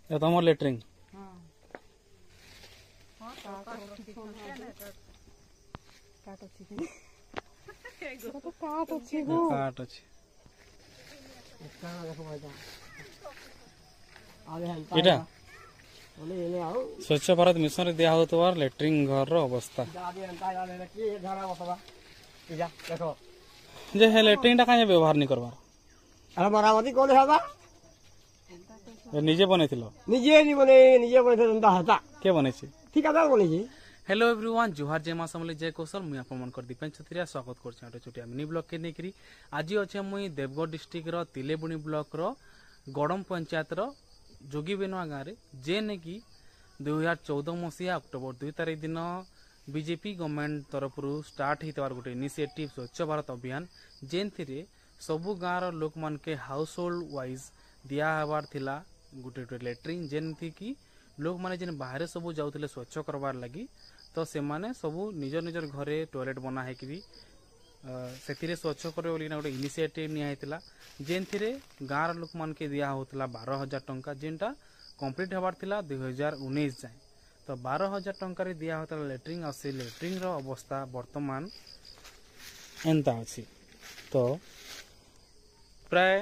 ये तुम लेटरिंग काट अच्छी इटा स्वच्छ भारत मिशन दिया होता लेटरिंग घर अवस्था जे हे लेटरिंग टा काहे व्यवहार नहीं करबार अरे मरामती कोले हबा निजे बनेथिलो निजे बने जनता हता के बनेछि ठिकादार बनेछि। हेलो एवरीवन जुहार जय मां समले जय कौशल मुई आपन कर दीपेन छत्रिया स्वागत करछि आटे छोटिया मिनी ब्लॉग के नेकरी आज अछि मुई देवगढ़ डिस्ट्रिक्ट रो तिलेबुणी ब्लॉक रो गडम पंचायत रो जोगीबेनुआ गाँव रे जेने की 2014 मसीहा अक्टोबर 2 तारीख दिन बीजेपी गवर्नमेंट तरफ स्टार्ट होतार गोटे इनिशिएटिव स्वच्छ भारत अभियान जेन सबु गाँव लोक मान के हाउस होल्ड वाइज दिया हबार थिला गोटे लेटरिन जेनथी की लोक माने जेन बाहर सबु जाउथिले स्वच्छ करबार लगी तो से माने सबु निजर निजर घरे टॉयलेट बना है कि से स्वच्छ करे बोली गोटे इनिशिएटिव निया हेतिला जेन गाँव लोक मान के दिया होतला 12,000 टंका जेनटा कंप्लीट हबार थिला 2019 जाए तो 12,000 टंका रे दिया होता लेटरिंग आ से लेटरिंग रो अवस्था वर्तमान एंता अछि तो प्राय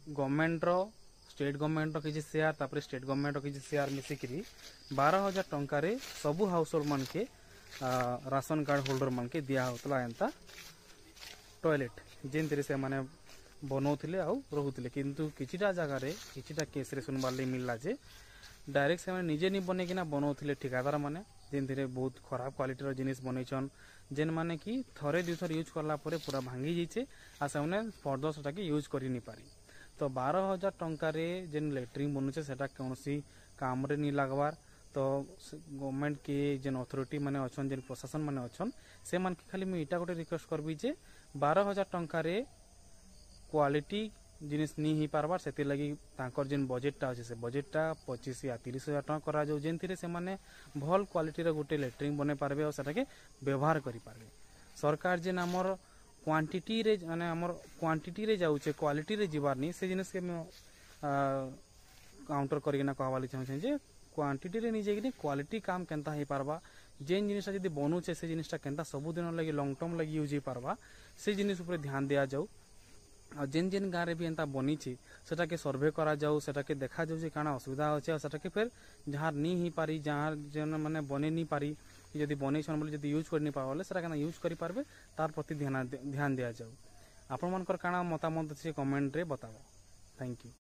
गवर्नमेंट रो स्टेट गवर्नमेंट रो किछि शेयर तापर स्टेट गवर्नमेंट रो किछि शेयर मिसी करी 12,000 टंका रे सबु हाउस होल्ड मान के राशन कार्ड होल्डर मान के दिया होतला एंता टॉयलेट जेन से माने बनौथिले आ रहुथिले किंतु किछिटा जगह रे किछिटा केस रे सुनबार ले मिलला जे डायरेक्ट से निजे नहीं बने किना बनौथिले ठिकादार माने जेन बहुत खराब क्वालिटी रो जिनिस बनैछन जेन माने कि थरे दुई थर यूज करला परे पूरा भांगी जाइछे आ से फर्दर सेटा के यूज करि नि पारी तो 12,000 टंका रे जेन लेटरिंग बनुछे सेटा कोनोसी काम रे नि लागबार तो गवर्नमेंट के जेन अथॉरिटी माने अछन जेन प्रशासन माने अछन से मान के खाली मैं इटा गोटे रिक्वेस्ट करबी जे 12,000 टंका रे क्वालिटी जिनिस नहीं ही पारबार से लगी तांकर जेन बजेटटा अछि से बजेटटा 25 या 30,000 टका करा जो जेन से माने भल क्वालिटी रो गोटे लेटरिंग बने पारबे और सेटा के व्यवहार करि पारबे सरकार जेन हमर क्वांटिटी रे माने हमर क्वांटिटी रे जाउचे क्वालिटी रे जीवार नहीं से जिनिस के काउंटर करि ना कहवाली चाहछे जे क्वांटिटी रे नहीं जे क्वालिटी काम केनता हे पारबा जेन जिनिसटा जदी बनुचे से जिनिसटा केनता सब दिन लगी लॉन्ग टर्म लगी यूज ही पारबा से जिनिस ऊपर ध्यान दिया जाऊ आ जेन जेन गाँव भी एंता बनी सेटा के सर्वे करा जाऊ सेटा के देखा जाऊ जे काना असुविधा अच्छे सेटा के फिर जहाँ नहीं ही पारी जहाँ जेन माने बने नहीं पारी यदि बने बोले जब यूज कर नहीं पारे सेटा केना यूज करि पारबे तार प्रति ध्यान दिया जाऊ। आपण मानकर काना मतामत अछि कमेंट रे बताओ। Thank you.